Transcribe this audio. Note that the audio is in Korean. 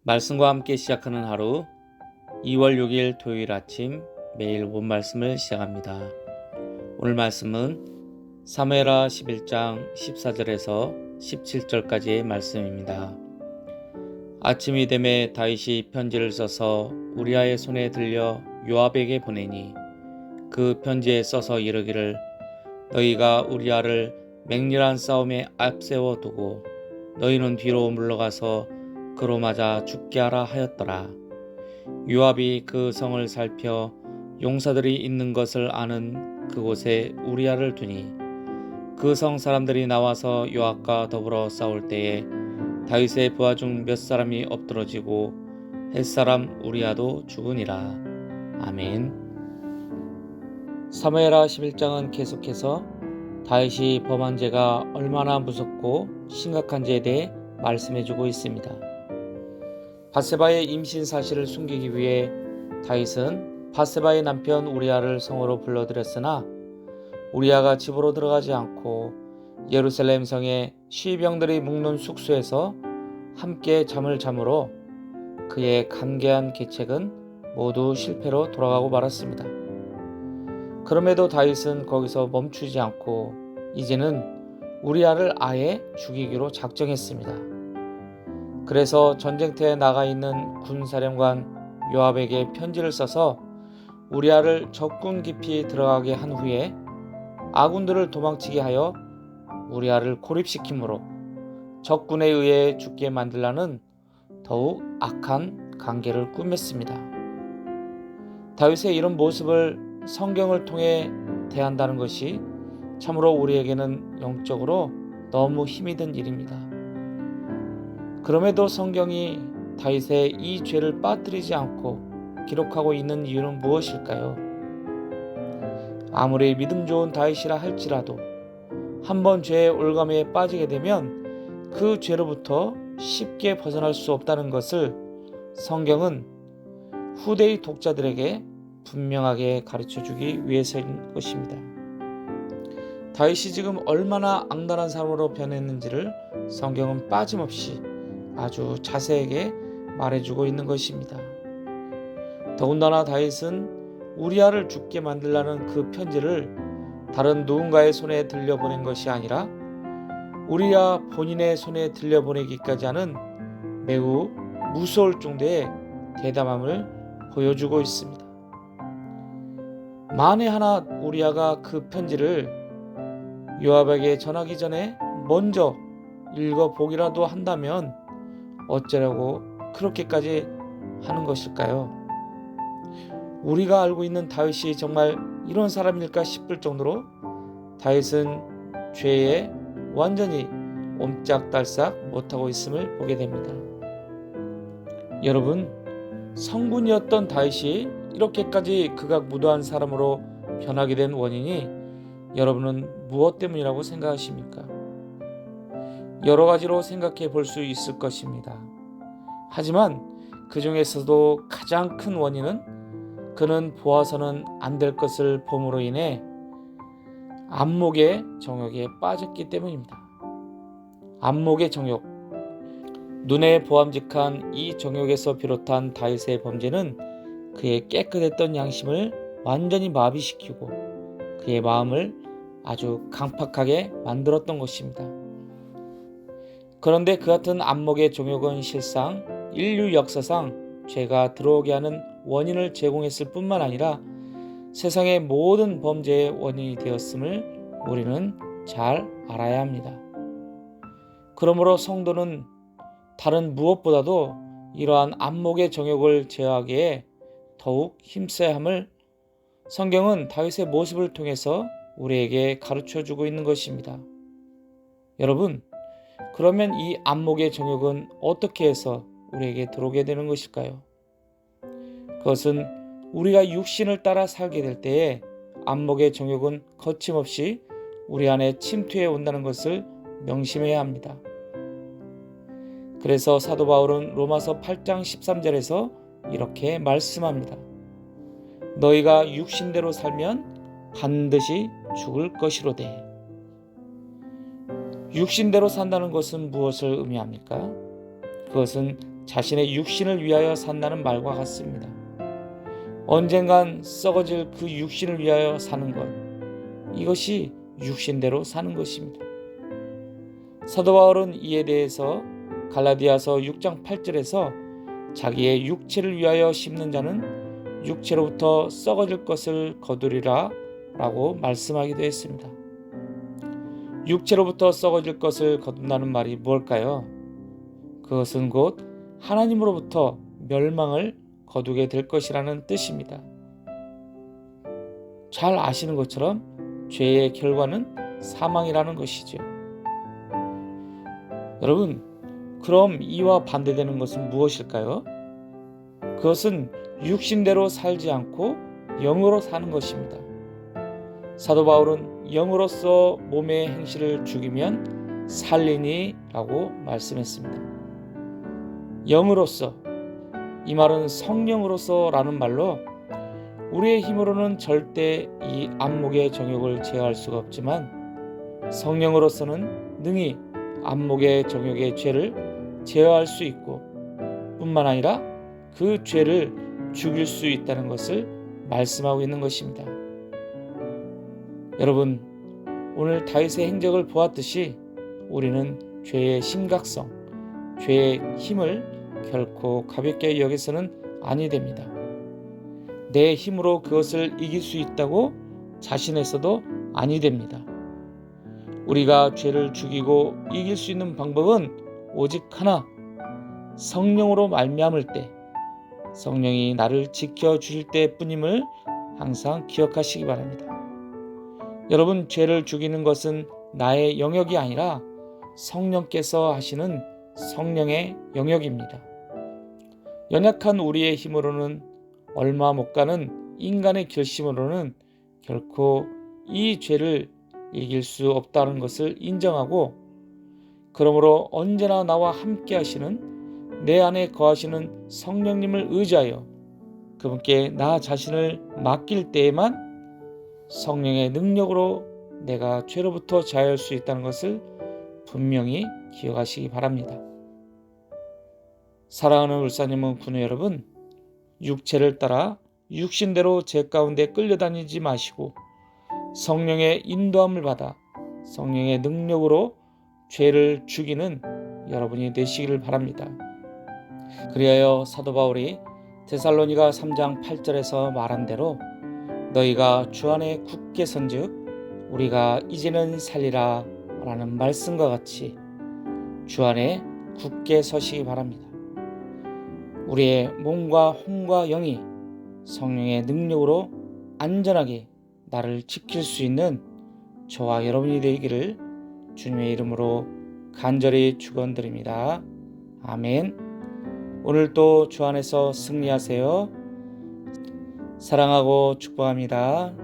말씀과 함께 시작하는 하루 2월 6일 토요일 아침 매일 본 말씀을 시작합니다. 오늘 말씀은 사무엘하 11장 14절에서 17절까지의 말씀입니다. 아침이 되매 다윗이 편지를 써서 우리아의 손에 들려 요압에게 보내니 그 편지에 써서 이르기를 너희가 우리아를 맹렬한 싸움에 앞세워 두고 너희는 뒤로 물러가서 그로 맞아 죽게 하라 하였더라. 요압이 그 성을 살펴 용사들이 있는 것을 아는 그곳에 우리아를 두니 그 성 사람들이 나와서 요압과 더불어 싸울 때에 다윗의 부하 중 몇 사람이 엎드러지고 햇사람 우리아도 죽으니라. 아멘. 사무엘하 11장은 계속해서 다윗이 범한 죄가 얼마나 무섭고 심각한지에 대해 말씀해주고 있습니다. 밧세바의 임신 사실을 숨기기 위해 다윗은 밧세바의 남편 우리아를 성으로 불러들였으나 우리아가 집으로 들어가지 않고 예루살렘 성의 시병들이 묵는 숙소에서 함께 잠을 자므로 그의 간계한 계책은 모두 실패로 돌아가고 말았습니다. 그럼에도 다윗은 거기서 멈추지 않고 이제는 우리아를 아예 죽이기로 작정했습니다. 그래서 전쟁터에 나가 있는 군사령관 요압에게 편지를 써서 우리아를 적군 깊이 들어가게 한 후에 아군들을 도망치게 하여 우리아를 고립시키므로 적군에 의해 죽게 만들라는 더욱 악한 관계를 꾸몄습니다. 다윗의 이런 모습을 성경을 통해 대한다는 것이 참으로 우리에게는 영적으로 너무 힘이 든 일입니다. 그럼에도 성경이 다윗의 이 죄를 빠뜨리지 않고 기록하고 있는 이유는 무엇일까요? 아무리 믿음 좋은 다윗이라 할지라도 한번 죄의 올가미에 빠지게 되면 그 죄로부터 쉽게 벗어날 수 없다는 것을 성경은 후대의 독자들에게 분명하게 가르쳐주기 위해서인 것입니다. 다윗이 지금 얼마나 악랄한 사람으로 변했는지를 성경은 빠짐없이 아주 자세하게 말해주고 있는 것입니다. 더군다나 다윗은 우리아를 죽게 만들라는 그 편지를 다른 누군가의 손에 들려보낸 것이 아니라 우리아 본인의 손에 들려보내기까지 하는 매우 무서울 정도의 대담함을 보여주고 있습니다. 만에 하나 우리아가 그 편지를 요압에게 전하기 전에 먼저 읽어보기라도 한다면 어쩌려고 그렇게까지 하는 것일까요? 우리가 알고 있는 다윗이 정말 이런 사람일까 싶을 정도로 다윗은 죄에 완전히 옴짝달싹 못하고 있음을 보게 됩니다. 여러분, 성군이었던 다윗이 이렇게까지 극악무도한 사람으로 변하게 된 원인이 여러분은 무엇 때문이라고 생각하십니까? 여러 가지로 생각해 볼 수 있을 것입니다. 하지만 그 중에서도 가장 큰 원인은 그는 보아서는 안 될 것을 봄으로 인해 안목의 정욕에 빠졌기 때문입니다. 안목의 정욕, 눈에 보암직한 이 정욕에서 비롯한 다윗의 범죄는 그의 깨끗했던 양심을 완전히 마비시키고 그의 마음을 아주 강팍하게 만들었던 것입니다. 그런데 그 같은 안목의 정욕은 실상 인류 역사상 죄가 들어오게 하는 원인을 제공했을 뿐만 아니라 세상의 모든 범죄의 원인이 되었음을 우리는 잘 알아야 합니다. 그러므로 성도는 다른 무엇보다도 이러한 안목의 정욕을 제어하기에 더욱 힘써야 함을 성경은 다윗의 모습을 통해서 우리에게 가르쳐주고 있는 것입니다. 여러분, 그러면 이 안목의 정욕은 어떻게 해서 우리에게 들어오게 되는 것일까요? 그것은 우리가 육신을 따라 살게 될 때에 안목의 정욕은 거침없이 우리 안에 침투해 온다는 것을 명심해야 합니다. 그래서 사도 바울은 로마서 8장 13절에서 이렇게 말씀합니다. 너희가 육신대로 살면 반드시 죽을 것이로되. 육신대로 산다는 것은 무엇을 의미합니까? 그것은 자신의 육신을 위하여 산다는 말과 같습니다. 언젠간 썩어질 그 육신을 위하여 사는 것, 이것이 육신대로 사는 것입니다. 사도 바울은 이에 대해서 갈라디아서 6장 8절에서 자기의 육체를 위하여 심는 자는 육체로부터 썩어질 것을 거두리라 라고 말씀하기도 했습니다. 육체로부터 썩어질 것을 거둔다는 말이 무엇일까요? 그것은 곧 하나님으로부터 멸망을 거두게 될 것이라는 뜻입니다. 잘 아시는 것처럼 죄의 결과는 사망이라는 것이죠. 여러분, 그럼 이와 반대되는 것은 무엇일까요? 그것은 육신대로 살지 않고 영으로 사는 것입니다. 사도 바울은 영으로서 몸의 행실을 죽이면 살리니 라고 말씀했습니다. 영으로서, 이 말은 성령으로서 라는 말로 우리의 힘으로는 절대 이 안목의 정욕을 제어할 수가 없지만 성령으로서는 능히 안목의 정욕의 죄를 제어할 수 있고 뿐만 아니라 그 죄를 죽일 수 있다는 것을 말씀하고 있는 것입니다. 여러분, 오늘 다윗의 행적을 보았듯이 우리는 죄의 심각성, 죄의 힘을 결코 가볍게 여기서는 아니 됩니다. 내 힘으로 그것을 이길 수 있다고 자신해서도 아니 됩니다. 우리가 죄를 죽이고 이길 수 있는 방법은 오직 하나, 성령으로 말미암을 때, 성령이 나를 지켜주실 때뿐임을 항상 기억하시기 바랍니다. 여러분, 죄를 죽이는 것은 나의 영역이 아니라 성령께서 하시는 성령의 영역입니다. 연약한 우리의 힘으로는 얼마 못 가는 인간의 결심으로는 결코 이 죄를 이길 수 없다는 것을 인정하고, 그러므로 언제나 나와 함께 하시는 내 안에 거하시는 성령님을 의지하여 그분께 나 자신을 맡길 때에만 성령의 능력으로 내가 죄로부터 자유할 수 있다는 것을 분명히 기억하시기 바랍니다. 사랑하는 울산님은 군우 여러분, 육체를 따라 육신대로 죄 가운데 끌려다니지 마시고 성령의 인도함을 받아 성령의 능력으로 죄를 죽이는 여러분이 되시기를 바랍니다. 그리하여 사도 바울이 데살로니가 3장 8절에서 말한 대로 너희가 주 안에 굳게 선즉 우리가 이제는 살리라 라는 말씀과 같이 주 안에 굳게 서시기 바랍니다. 우리의 몸과 혼과 영이 성령의 능력으로 안전하게 나를 지킬 수 있는 저와 여러분이 되기를 주님의 이름으로 간절히 축원드립니다. 아멘. 오늘도 주 안에서 승리하세요. 사랑하고 축복합니다.